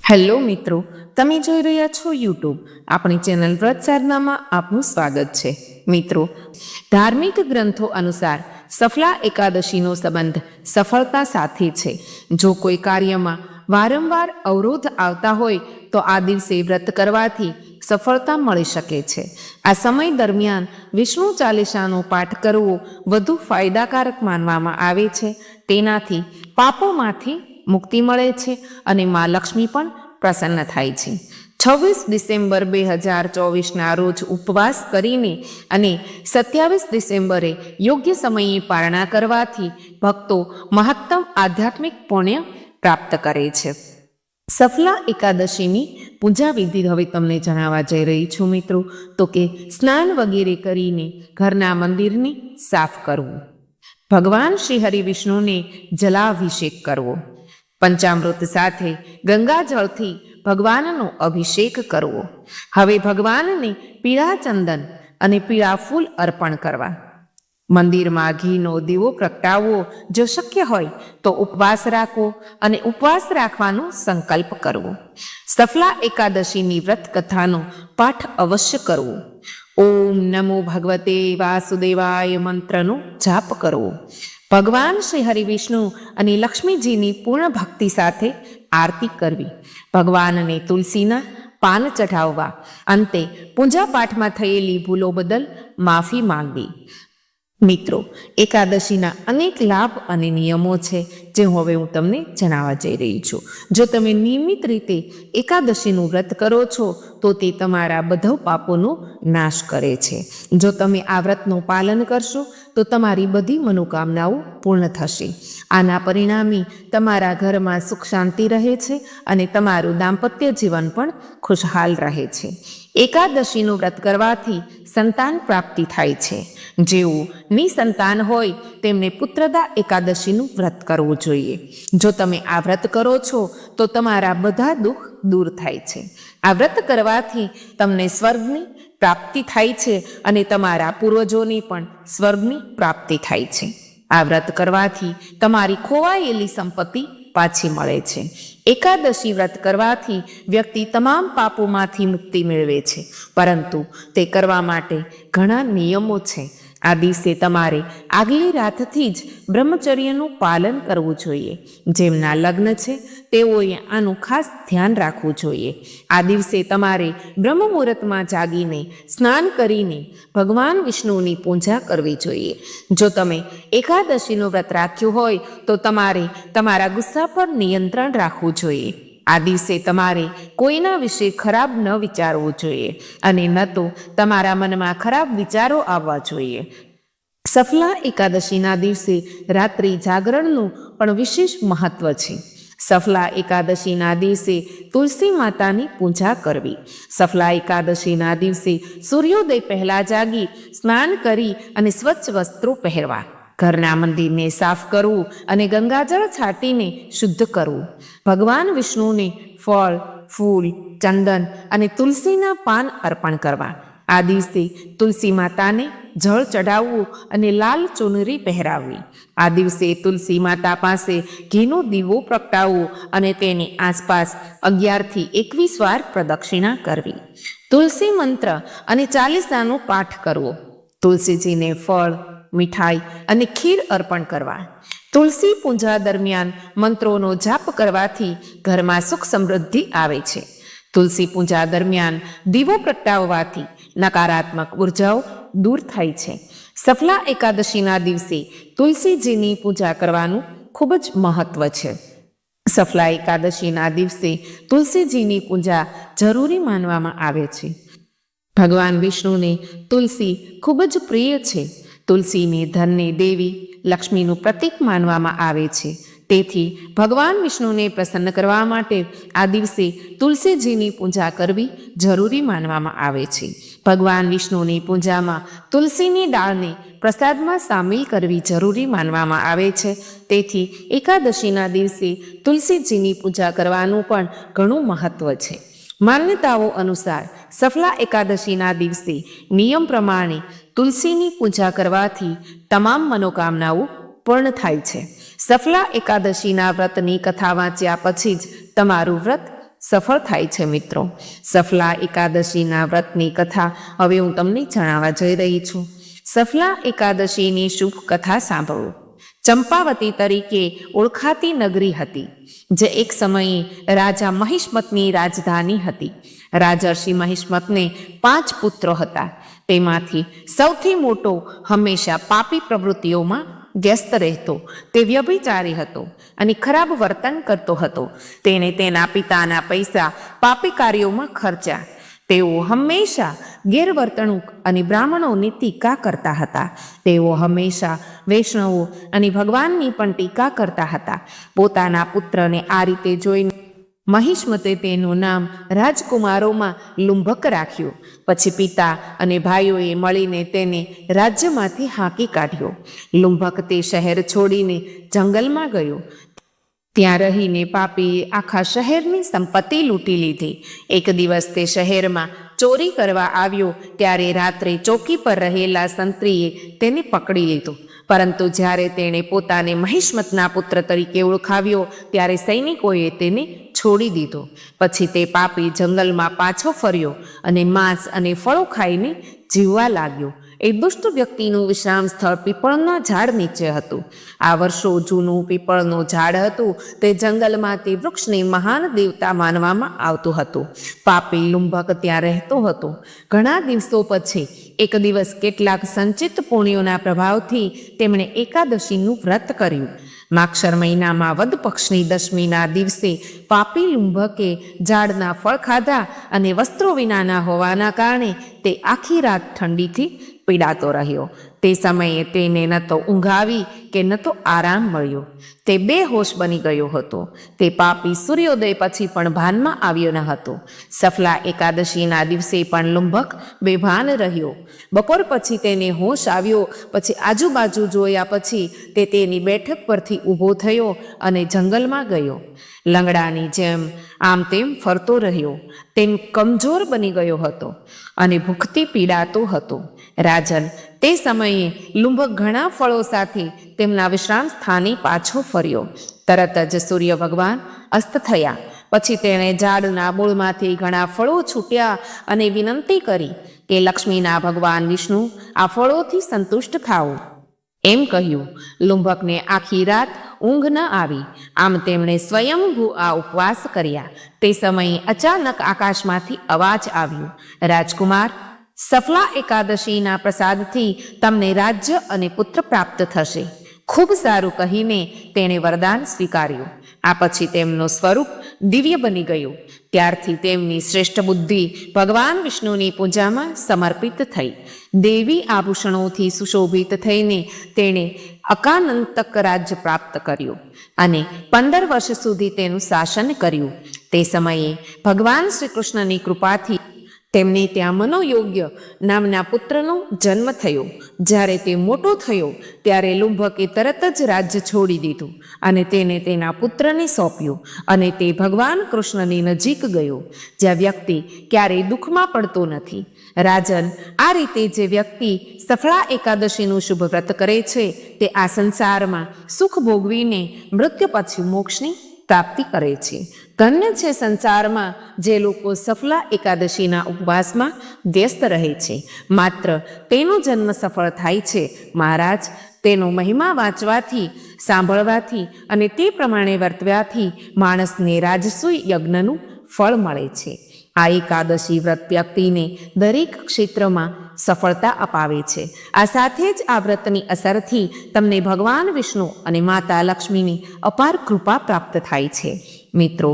Hello મિત્રો, તમે જોઈ રહ્યા છો યુટ્યુબ આપણી ચેનલ વ્રત સાધનામાં આપનું સ્વાગત છે. મિત્રો, ધાર્મિક ગ્રંથો અનુસાર સફલા એકાદશીનો સંબંધ સફળતા સાથે છે. જો કોઈ કાર્યમાં વારંવાર અવરોધ આવતા હોય તો આ દિવસે વ્રત કરવાથી સફળતા મળી શકે છે. આ સમય દરમિયાન વિષ્ણુ ચાલીસાનો પાઠ કરવો વધુ ફાયદાકારક માનવામાં આવે છે. તેનાથી પાપોમાંથી મુક્તિ મળે છે અને મા લક્ષ્મી પણ પ્રસન્ન થાય છે. 26 ડિસેમ્બર 2024ના રોજ ઉપવાસ કરીને અને 27 ડિસેમ્બરે યોગ્ય સમયે પારણા કરવાથી ભક્તો મહત્તમ આધ્યાત્મિક પુણ્ય પ્રાપ્ત કરે છે. સફલા એકાદશીની પૂજા વિધિ હવે તમને જણાવવા જઈ રહી છું મિત્રો. તો કે સ્નાન વગેરે કરીને ઘરના મંદિરને સાફ કરવું, ભગવાન શ્રી હરિવિષ્ણુને જલાભિષેક કરવો, પંચામૃત સાથે ગંગાજળથી ભગવાનનો અભિષેક કરવો. હવે ભગવાનને પીળા ચંદન અને પીળા ફૂલ અર્પણ કરવા, મંદિરમાં ઘીનો દીવો પ્રગટાવવો, જો શક્ય હોય તો ઉપવાસ રાખવો અને ઉપવાસ રાખવાનો સંકલ્પ કરવો. સફલા એકાદશીની વ્રત કથાનો પાઠ અવશ્ય કરવો. ઓમ નમો ભગવતે વાસુદેવાય મંત્રનો જાપ કરવો. ભગવાન શ્રી હરિવિષ્ણુ અને લક્ષ્મીજીની પૂર્ણ ભક્તિ સાથે આરતી કરવી. ભગવાનને તુલસીના પાન ચઢાવવા. અંતે પૂજા પાઠમાં થયેલી ભૂલો બદલ માફી માંગવી. મિત્રો, એકાદશીના અનેક લાભ અને નિયમો છે જે હવે હું તમને જણાવવા જઈ રહી છું. જો તમે નિયમિત રીતે એકાદશીનું વ્રત કરો છો તો તે તમારા બધા પાપોનો નાશ કરે છે. જો તમે આ વ્રતનું પાલન કરશો તો તમારી બધી મનોકામનાઓ પૂર્ણ થશે. આના પરિણામે તમારા ઘરમાં સુખ શાંતિ રહે છે અને તમારું દાંપત્ય જીવન પણ ખુશહાલ રહે છે. એકાદશીનું વ્રત કરવાથી સંતાન પ્રાપ્તિ થાય છે. જેઓ નિસંતાન હોય તેમને પુત્રદા એકાદશીનું વ્રત કરવું જોઈએ. જો તમે આ વ્રત કરો છો તો તમારા બધા દુઃખ દૂર થાય છે. આ વ્રત કરવાથી તમને સ્વર્ગની પ્રાપ્તિ થાય છે અને તમારા પૂર્વજોની પણ સ્વર્ગની પ્રાપ્તિ થાય છે. આ વ્રત કરવાથી તમારી ખોવાયેલી સંપત્તિ પાછી મળે છે. એકાદશી વ્રત કરવાથી વ્યક્તિ તમામ પાપોમાંથી મુક્તિ મેળવે છે, પરંતુ તે કરવા માટે ઘણા નિયમો છે. આ દિવસે તમારે આગલી રાતથી જ બ્રહ્મચર્યનું પાલન કરવું જોઈએ. જેમના લગ્ન છે તેઓએ આનું ખાસ ધ્યાન રાખવું જોઈએ. આ દિવસે તમારે બ્રહ્મ મુહૂર્તમાં જાગીને સ્નાન કરીને ભગવાન વિષ્ણુની પૂજા કરવી જોઈએ. જો તમે એકાદશીનું વ્રત રાખ્યું હોય તો તમારે તમારા ગુસ્સા પર નિયંત્રણ રાખવું જોઈએ. આ દિવસે તમારે કોઈના વિશે ખરાબ ન વિચારવું જોઈએ અને ન તો તમારા મનમાં ખરાબ વિચારો આવવા જોઈએ. સફલા એકાદશીના દિવસે રાત્રિ જાગરણનું પણ વિશેષ મહત્વ છે. સફલા એકાદશીના દિવસે તુલસી માતાની પૂજા કરવી. સફલા એકાદશીના દિવસે સૂર્યોદય પહેલા જાગી સ્નાન કરી અને સ્વચ્છ વસ્ત્રો પહેરવા, ઘરના મંદિરને સાફ કરવું અને ગંગાજળ છાંટીને શુદ્ધ કરવું. ભગવાન વિષ્ણુને ફળ, ફૂલ, ચંદન અને તુલસીના પાન અર્પણ કરવા. આ દિવસે તુલસી માતાને જળ ચડાવવું અને લાલ ચુનરી પહેરાવવી. આ દિવસે તુલસી માતા પાસે ઘીનો દીવો પ્રગટાવવો અને તેની આસપાસ 11 થી 21 વાર પ્રદક્ષિણા કરવી. તુલસી મંત્ર અને ચાલીસાનો પાઠ કરવો. તુલસીજીને ફળ, મીઠાઈ અને ખીર અર્પણ કરવા. તુલસી પૂજા દરમિયાન મંત્રોનો જાપ કરવાથી ઘરમાં સુખ સમૃદ્ધિ આવે છે. તુલસી પૂજા દરમિયાન દીવો પ્રગટાવવાથી નકારાત્મક ઉર્જાઓ દૂર થાય છે. સફલા એકાદશીના દિવસે તુલસીજીની પૂજા કરવાનું ખૂબ જ મહત્વ છે. સફલા એકાદશીના દિવસે તુલસીજીની પૂજા જરૂરી માનવામાં આવે છે. ભગવાન વિષ્ણુને તુલસી ખૂબ જ પ્રિય છે. તુલસીને ધનની દેવી, લક્ષ્મીનું પ્રતીક માનવામાં આવે છે. તેથી ભગવાન વિષ્ણુને પ્રસન્ન કરવા માટે આ દિવસે તુલસીજીની પૂજા કરવી જરૂરી માનવામાં આવે છે. ભગવાન વિષ્ણુની પૂજામાં તુલસીની ડાળને પ્રસાદમાં સામેલ કરવી જરૂરી માનવામાં આવે છે. તેથી એકાદશીના દિવસે તુલસીજીની પૂજા કરવાનું પણ ઘણું મહત્વ છે. માન્યતાઓ અનુસાર સફલા એકાદશીના દિવસે નિયમ પ્રમાણે તુલસીની પૂજા કરવાથી તમામ મનોકામનાઓ પૂર્ણ થાય છે. સફલા એકાદશીના વ્રતની કથા વાંચ્યા પછી જ તમારું વ્રત સફળ થાય છે. મિત્રો, સફલા એકાદશીના વ્રતની કથા હવે હું તમને જણાવવા જઈ રહી છું. સફલા એકાદશીની શુભ કથા સાંભળો. ચંપાવતી તરીકે ઓળખાતી નગરી હતી, જે એક સમયે રાજા મહિષ્મતની રાજધાની હતી. રાજર્ષિ મહિષ્મતને 5 પુત્રો હતા. તેમાંથી સૌથી મોટો હંમેશા પાપી પ્રવૃત્તિઓમાં વ્યસ્ત રહેતો. તે વ્યભિચારી હતો અને ખરાબ વર્તન કરતો હતો. તેને તેના પિતાના પૈસા પાપી કાર્યોમાં ખર્ચ્યા. તેઓ હંમેશા ગેરવર્તણૂક અને બ્રાહ્મણોની ટીકા કરતા હતા. તેઓ હંમેશા વૈષ્ણવો અને ભગવાનની પણ ટીકા કરતા હતા. પોતાના પુત્રને આ રીતે જોઈને મહિષ્મતે તેનું નામ રાજકુમારોમાં લુંભક રાખ્યું. પછી પિતા અને ભાઈઓએ મળીને તેને રાજ્યમાંથી હાંકી કાઢ્યો. લુંભક તે શહેર છોડીને જંગલમાં ગયો. ત્યાં રહીને પાપીએ આખા શહેરની સંપત્તિ લૂંટી લીધી. એક દિવસ તે શહેરમાં ચોરી કરવા આવ્યો, ત્યારે રાત્રે ચોકી પર રહેલા સંત્રીએ તેને પકડી લીધો. પરંતુ જ્યારે તેણે પોતાને મહિષ્મતના પુત્ર તરીકે ઓળખાવ્યો, ત્યારે સૈનિકોએ તેને છોડી દીધો. પછી તે પાપી જંગલમાં પાછો ફર્યો અને માંસ અને ફળો ખાઈને જીવવા લાગ્યો. એ દુષ્ટ વ્યક્તિનું વિશ્રામ સ્થળ પીપળના ઝાડ નીચે હતું. આ વર્ષો જૂનું પીપળનું ઝાડ હતું. તે જંગલમાં તે વૃક્ષને મહાન દેવતા માનવામાં આવતું હતું. પાપી લુંભક ત્યાં રહેતો હતો. ઘણા દિવસો પછી એક દિવસ કેટલાક સંચિત પુણ્યોના પ્રભાવથી તેમણે એકાદશીનું વ્રત કર્યું. માક્ષર મહિનામાં વદ પક્ષની દશમીના દિવસે પાપી લુંભકે ઝાડના ફળ ખાધા અને વસ્ત્રો વિનાના હોવાના કારણે તે આખી રાત ઠંડીથી પીડાતો રહ્યો. તે સમયે તેને ન તો ઊંઘ આવી કે ન તો આરામ મળ્યો. તે બેહોશ બની ગયો હતો. તે પાપી સૂર્યોદય પછી પણ ભાનમાં આવ્યો ન હતો. સફલા એકાદશીના દિવસે પણ લુંભક બેભાન રહ્યો. બપોર પછી તેને હોશ આવ્યો. પછી આજુબાજુ જોયા પછી તે તેની બેઠક પરથી ઊભો થયો અને જંગલમાં ગયો. લંગડાની જેમ આમ તેમ ફરતો રહ્યો. તેમ કમજોર બની ગયો હતો અને ભૂખથી પીડાતો હતો. રાજન, તે સમયે લુંભક ઘણા ફળો સાથે તેમના વિશ્રામ સ્થાને પાછો ફર્યો. તરત જ સૂર્ય ભગવાન અસ્ત થયા. પછી તેણે ઝાડના મૂળમાંથી ઘણા ફળો છૂટ્યા અને વિનંતી કરી કે લક્ષ્મીના ભગવાન વિષ્ણુ, આ ફળોથી સંતુષ્ટ થાઓ. એમ કહ્યું. લુંભકને આખી રાત ઊંઘ ન આવી. આમ તેમણે સ્વયંભૂ આ ઉપવાસ કર્યા. તે સમયે અચાનક આકાશમાંથી અવાજ આવ્યો, રાજકુમાર, સફલા એકાદશીના પ્રસાદથી તમને રાજ્ય અને પુત્ર પ્રાપ્ત થશે. ખૂબ સારું કહીને તેણે વરદાન સ્વીકાર્યું. આ પછી તેમનું સ્વરૂપ દિવ્ય બની ગયું. ત્યારથી તેમની શ્રેષ્ઠ બુદ્ધિ ભગવાન વિષ્ણુની પૂજામાં સમર્પિત થઈ. દેવી આભૂષણોથી સુશોભિત થઈને તેણે અકાનંતક રાજ્ય પ્રાપ્ત કર્યું અને 15 વર્ષ સુધી તેનું શાસન કર્યું. તે સમયે ભગવાન શ્રી કૃષ્ણની કૃપાથી તેમને ત્યાં મનોયોગ્ય નામના પુત્રનો જન્મ થયો. જ્યારે તે મોટો થયો ત્યારે લુંભકે તરત જ રાજ્ય છોડી દીધું અને તેને તેના પુત્રને સોંપ્યું અને તે ભગવાન કૃષ્ણની નજીક ગયો, જ્યાં વ્યક્તિ ક્યારેય દુઃખમાં પડતો નથી. રાજન, આ રીતે જે વ્યક્તિ સફળા એકાદશીનું શુભ વ્રત કરે છે તે આ સંસારમાં સુખ ભોગવીને મૃત્યુ પછી મોક્ષની પ્રાપ્તિ કરે છે. ધન્ય છે સંસારમાં જે લોકો સફલા એકાદશીના ઉપવાસમાં વ્યસ્ત રહે છે. માત્ર તેનો જન્મ સફળ થાય છે. મહારાજ, તેનો મહિમા વાંચવાથી, સાંભળવાથી અને તે પ્રમાણે વર્તવાથી માણસને રાજસૂય યજ્ઞનું ફળ મળે છે. આ એકાદશી વ્રત વ્યક્તિને દરેક ક્ષેત્રમાં સફળતા અપાવે છે. આ સાથે જ આ વ્રતની અસરથી તમને ભગવાન વિષ્ણુ અને માતા લક્ષ્મીની અપાર કૃપા પ્રાપ્ત થાય છે. મિત્રો,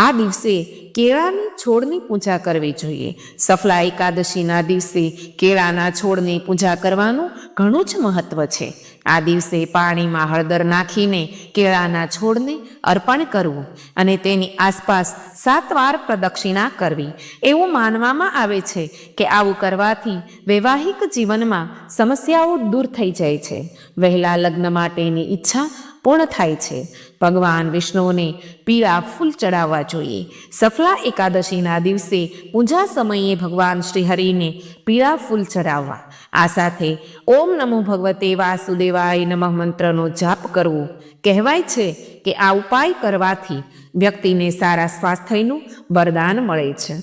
આ દિવસે કેળાની છોડની પૂજા કરવી જોઈએ. સફલા એકાદશીના દિવસે કેળાના છોડની પૂજા કરવાનું ઘણું જ મહત્વ છે. આ દિવસે પાણીમાં હળદર નાખીને કેળાના છોડને અર્પણ કરવું અને તેની આસપાસ 7 વાર પ્રદક્ષિણા કરવી. એવું માનવામાં આવે છે કે આવું કરવાથી વૈવાહિક જીવનમાં સમસ્યાઓ દૂર થઈ જાય છે. વહેલા લગ્ન માટેની ઈચ્છા પૂર્ણ થાય છે. ભગવાન વિષ્ણુને પીળા ફૂલ ચડાવવા જોઈએ. સફલા એકાદશીના દિવસે પૂજા સમયે ભગવાન શ્રી હરિને પીળા ફૂલ ચડાવવા. આ સાથે ઓમ નમો ભગવતે વાસુદેવાય નમઃ મંત્રનો જાપ કરવો. કહેવાય છે કે આ ઉપાય કરવાથી વ્યક્તિને સારા સ્વાસ્થ્યનું વરદાન મળે છે.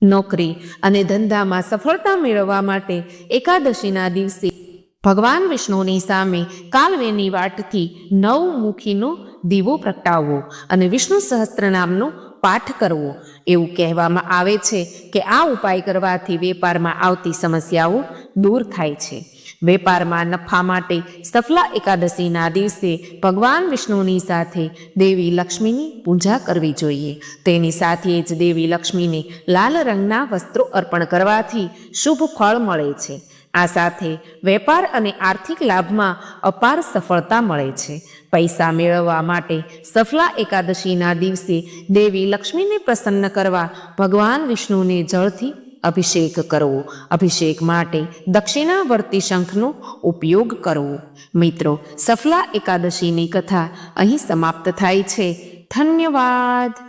નોકરી અને ધંધામાં સફળતા મેળવવા માટે એકાદશીના દિવસે ભગવાન વિષ્ણુની સામે કાલવેની વાટથી 9 મુખીનો દીવો પ્રગટાવવો અને વિષ્ણુ સહસ્ત્રનામનો પાઠ કરવો. એવું કહેવામાં આવે છે કે આ ઉપાય કરવાથી વેપારમાં આવતી સમસ્યાઓ દૂર થાય છે. વેપારમાં નફા માટે સફલા એકાદશીના દિવસે ભગવાન વિષ્ણુની સાથે દેવી લક્ષ્મીની પૂજા કરવી જોઈએ. તેની સાથે જ દેવી લક્ષ્મીને લાલ રંગના વસ્ત્રો અર્પણ કરવાથી શુભ ફળ મળે છે. આ સાથે વેપાર અને આર્થિક લાભમાં અપાર સફળતા મળે છે. પૈસા મેળવવા માટે સફલા એકાદશીના દિવસે દેવી લક્ષ્મીને પ્રસન્ન કરવા ભગવાન વિષ્ણુને જળથી અભિષેક કરવો. અભિષેક માટે દક્ષિણાવર્તી શંખનો ઉપયોગ કરવો. મિત્રો, સફલા એકાદશીની કથા અહીં સમાપ્ત થાય છે. ધન્યવાદ.